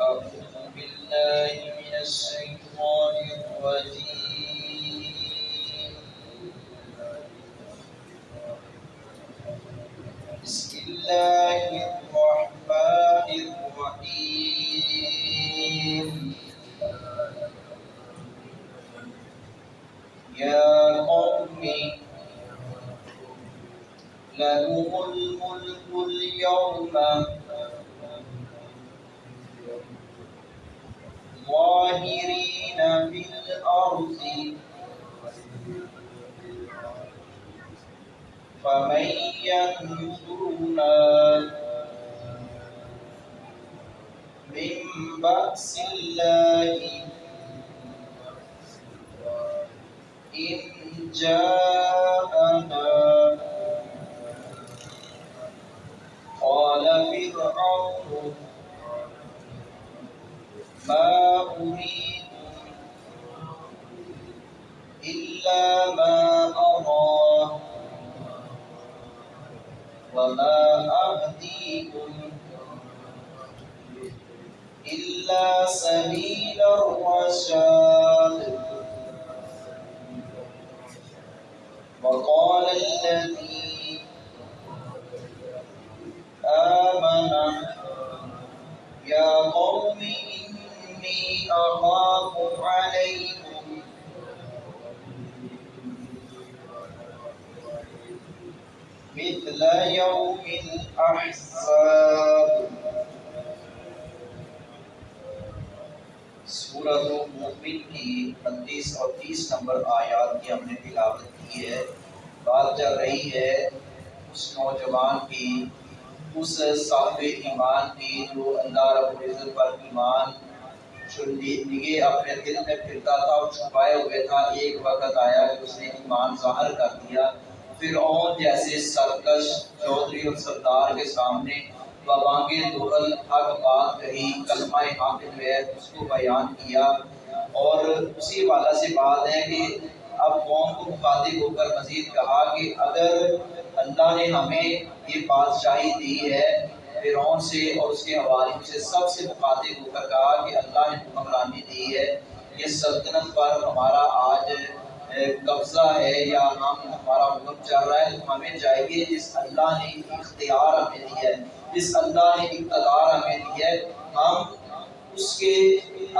أعوذ بالله من الشيطان الرجيم. بسم الله الرحمن الرحيم. يا قوم لكم الملك اليوم ظاهرين في الأرض فمن ينصرنا من بأس الله إن جاءنا. قال فرعون ما أريكم إلا ما أرى وما أهديكم إلا سبيل الرشاد. وقال الذي آمن يا قوم إني أخاف عليكم مثل يوم الأحزاب. سورۃ مومن کی 29 اور 30 نمبر آیات کی ہم نے تلاوت کی ہے. بات چل رہی ہے اس نوجوان کی، اس صاحب ایمان کی جو اللہ رب العزت پر ایمان جو لیے اپنے دل میں پھرتا تھا اور چھپائے ہوئے تھا. ایک وقت آیا کہ اس نے ایمان ظاہر کر دیا. فرعون جیسے سرکش چودھری اور سردار کے سامنے ببانگِ دغل حق بات کہی، کلمہ حق جو ہے اس کو بیان کیا. اور اسی والا سے بات ہے کہ اب قوم کو مخاطب ہو کر مزید کہا کہ اگر اللہ نے ہمیں یہ بادشاہی دی ہے فرعون سے اور اس کے حواریوں سے، سب سے مخاطب ہو کر کہا کہ اللہ نے حکمرانی دی ہے، یہ سلطنت پر ہمارا آج قبضہ ہے یا ہمارا حکم چل رہا ہے، تو ہمیں چاہیے جس اللہ نے اختیار ہمیں دی ہے، جس اللہ نے اقتدار ہمیں دی ہے، ہم اس کے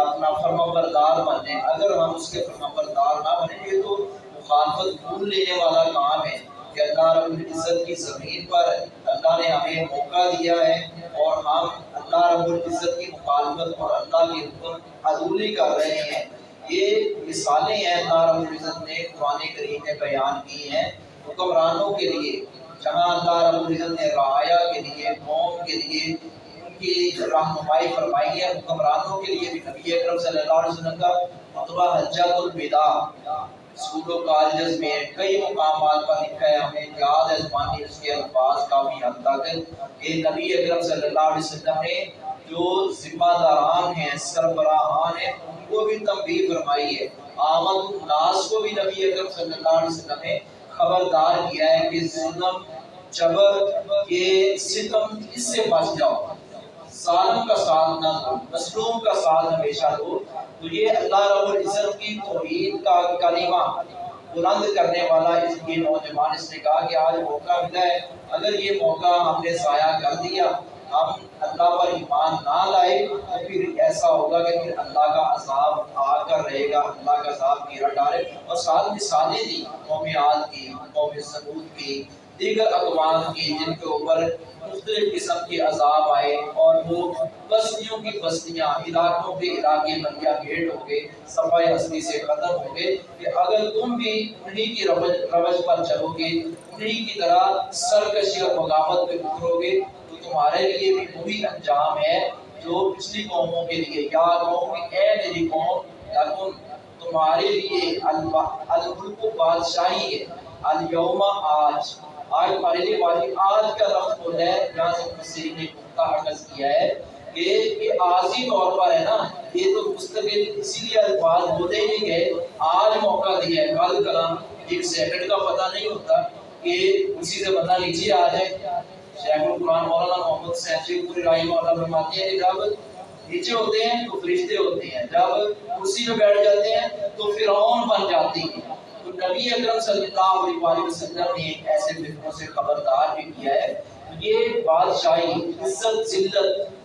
اپنا فرما بردار بنیں. اگر ہم اس کے فرما بردار نہ بنیں گے تو مخالفت بھول لینے والا کام ہے کہ اللہ رب العزت کی زمین پر اللہ نے ہمیں موقع دیا ہے اور ہم اللہ رب العزت کی مخالفت اور اللہ کے حکم عدولی کر رہے ہیں. یہ مثالیں ہیں اللہ رب العزت نے قرآن کریم میں بیان کی ہیں حکمرانوں کے لیے، جہاں اللہ رب العزت نے رعایا کے لیے، قوم کے لیے ان کی رہنمائی فرمائی ہے. حکمرانوں کے لیے بھی نبی اکرم صلی اللہ علیہ وسلم کا خطبہ حجۃ الوداع اسکول و کالجز میں کئی مقامات پر لکھا ہے، ہمیں یاد ہے زبانی اس کے الفاظ کافی حد تک کہ نبی اکرم صلی اللہ علیہ وسلم نے جو ذمہ داران ہیں، سربراہان ہیں، ان کو بھی تنبیہ فرمائی ہے. آمد الناس کو بھی نبی اکرم صلی اللہ علیہ وسلم نے خبردار کیا ہے کہ ظلم، جبر، یہ ستم، اس سے بچ جاؤ، ظالم کا ساتھ نہ دو، مظلوم کا ساتھ ہمیشہ دو. تو یہ اللہ رب العزت کی توحید کا کلمہ بلند کرنے والا یہ نوجوان اس نے کہا کہ آج موقع ملا ہے، اگر یہ موقع ہم نے ضائع کر دیا، ہم اللہ پر ایمان نہ لائے تو پھر ایسا ہوگا کہ پھر اللہ کا عذاب آ کر رہے گا، اللہ کا عذاب گرا ڈالے. اور ساتھ مثالیں دی قوم عاد کی، قوم ثمود کی، دیگر اقوام کی جن کے اوپر مختلف قسم کے عذاب آئے اور وہ بستیوں کی بستیاں، علاقوں کے علاقے بندیا بھیڑ ہو گئے، صفائے ہستی سے ختم ہو گئے. کہ اگر تم بھی انہی کی روش پر چلو گے، انہی کی طرح سرکشی اور بغاوت پہ اترو گے تو تمہارے لیے بھی وہی انجام ہے جو پچھلی قوموں کے لیے. یا قوم اے میری قوم، لیکن تمہارے لیے الملک بادشاہی ہے، الیوم آج تمہارے لیے آج کا لفظ بولا ہے. یہاں سے مفسرین نے اخذ کیا ہے کہ یہ عارضی طور پر ہے نا، یہ تو مستقل اسی لیے الفاظ بولے ہی گئے. آج موقع دیا ہے، کل کلام ایک سیکنڈ کا پتہ نہیں ہوتا کہ اسی سے بندہ نیچے آ جائے. شیخ القرآن مولانا محمد حسین پوری رحمہ اللہ فرماتے ہیں کہ جب نیچے ہوتے ہیں تو فرشتے ہوتے ہیں، جب کرسی پہ بیٹھ جاتے ہیں تو فرعون بن جاتے ہیں۔ تو نبی اکرم صلی اللہ علیہ وسلم نے ایسے فرقوں سے خبردار بھی کیا ہے۔ یہ بادشاہی، عزت، ذلت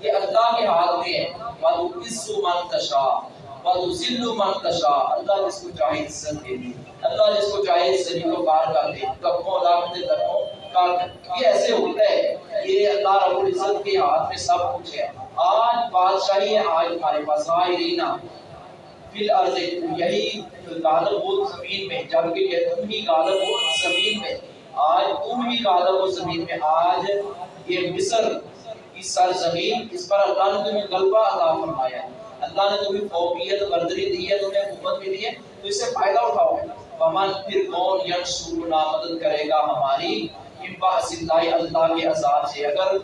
یہ اللہ کے ہاتھ میں ہے۔ وَتُعِزُّ مَن تَشَاءُ وَتُذِلُّ مَن تَشَاءُ، اللہ جس کو چاہے عزت دے دے، اللہ جس کو چاہے ذلیل و خوار کر دے، کبوں لاکھتے دروں کر دے۔ یہ ایسے ہوتا ہے، یہ اللہ رب العزت کے ہاتھ میں سب کچھ ہے۔ آج بادشاہی ہے، آج ہمارے پاس ظاہرین فی الارض، یہی غالب ہو زمین میں، جبکہ یہ تم ہی غالب ہو زمین میں، آج تم ہی غالب ہو زمین میں۔ آج یہ مصر کی سرزمین، اس پر اللہ نے تمہیں غلبہ عطا فرمایا ہے، اللہ نے تمہیں فوقیت بردری دی ہے، تمہیں حکومت بھی دی ہے، تو اس سے فائدہ اٹھاؤ۔ ومن، پھر کون ینصرنا، مدد کرے گا ہماری، من بأس اللہ، اللہ کے عذاب سے۔ اگر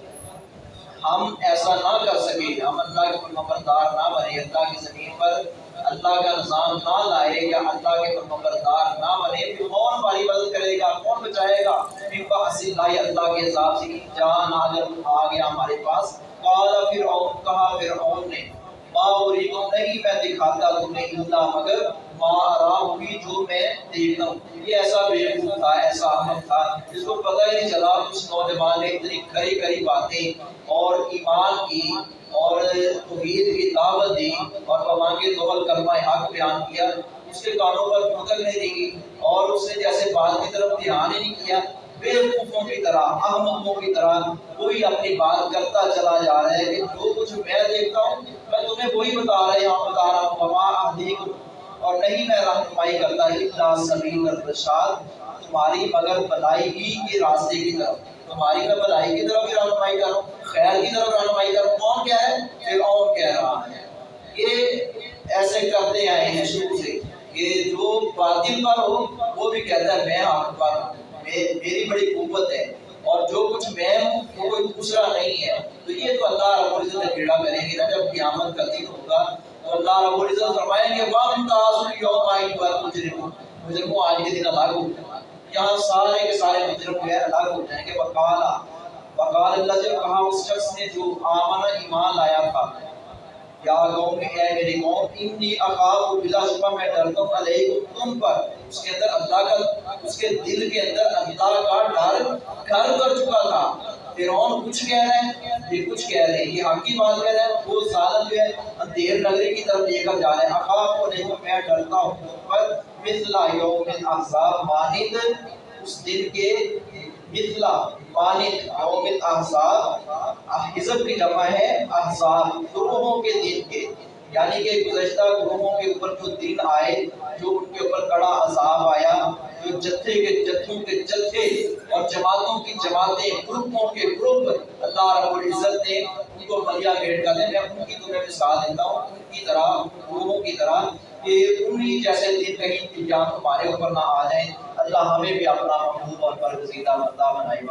ہم ایسا نہ کر سکے، ہم اللہ کے فرمانبردار نہ بنے، اللہ کی زمین پر اللہ کا نظام نہ لائے یا اللہ کے فرمانبردار نہ بنے، پھر کون ہماری مدد کرے گا، کون بچائے گا؟ من بأس اللہ، اللہ کے عذاب سے۔ جان اگر آ گیا ہمارے پاس، قال فرعون، کہا فرعون نے، ما اریکم، نہیں میں دکھاتا تمہیں، الا مگر ما ارام بھی، جو میں دیکھتا ہوں۔ یہ ایسا بیوقوف تھا، ایسا احمق تھا، جس کو پتہ ہی نہیں چلا اس نوجوان نے اتنی کھری کھری باتیں اور ایمان کی اور توحید کی دعوت دی اور بوانگے دوبل کلمہ حق بیان کیا، اس کے کانوں پر کیوں تک نہیں رہی اور اس نے جیسے بات کی طرف دھیان ہی نہیں کیا۔ بیوقوفوں کی طرح، احمقوں کی طرح کوئی اپنی بات کرتا چلا جا رہا ہے کہ جو کچھ میں دیکھتا ہوں میں تمہیں وہی بتا رہا ہوں، وما اہدیکم، اور نہیں میں رہنمائی کرتا الا سبیل الرشاد، تمہاری مگر بھلائی ہی کے راستے کی طرف، تمہاری میں بھلائی کی طرف رہنمائی کروں، خیر کی طرف رہنمائی کروں۔ کون کیا ہے؟ فرعون کہہ رہا ہے۔ یہ ایسے کرتے آئے ہیں شروع سے کہ جو باطل پر ہو وہ بھی کہتا ہے میں حق پر ہوں، میری بڑی قوت ہے، اور جو کچھ میں ہوں وہ کوئی دوسرا نہیں ہے۔ تو یہ تو اللہ رب العزت نے بیڑا کریں گے نا، جب قیامت کا دن ہوگا تو اللہ رب العزت فرمائیں گے وَامْتَازُوا الْيَوْمَ أَيُّهَا الْمُجْرِمُونَ، مجرموں آج کے دن الگ ہو جائیں، یہاں سارے کے سارے مجرم جو ہے الگ ہو جائیں گے۔ وقال اللہ، جب کہا اس شخص نے جو آمنہ ایمان لایا تھا، یا قوم، اے میری قوم، انی اخاف، بلا شبہ میں ڈرتا ہوں، علیکم، تم پر، اس کے اندر اللہ کا، اس کے دل کے اندر اللہ کا ڈر گھر کر چکا تھا۔ فرعون کچھ کہہ رہے ہیں، یہ کچھ کہہ رہے ہیں، یہ حق کی بات کہہ رہے ہیں، وہ ظالم جو ہے اندھیر نگری کی طرف لے کر جا رہے ہیں۔ اخاف علیکم، میں ڈرتا ہوں تم پر، مثل یوم الاحزاب، مانند اس دن کے، مثل مانند یوم الاحزاب، حزب کی جمع ہے احزاب، گروہوں کے دن کے، یعنی کہ گزشتہ گروہوں کے اوپر جو دن آئے، جو ان کے اوپر کڑا عذاب آیا، جو جتھے کے جتھوں کے جتھے اور جماعتوں کی جماعتیں، گروپوں کے گروپ، اللہ رب العزت نے ان کو ملیا میٹ کر دیں۔ میں ان کی تمہیں مثال دیتا ہوں، ان کی طرح، گروہوں کی طرح، کہ انہی جیسے دن کہیں انتظام تمہارے اوپر نہ آ جائیں۔ اللہ ہمیں بھی اپنا محبوب اور برگزیدہ بندہ بنائے۔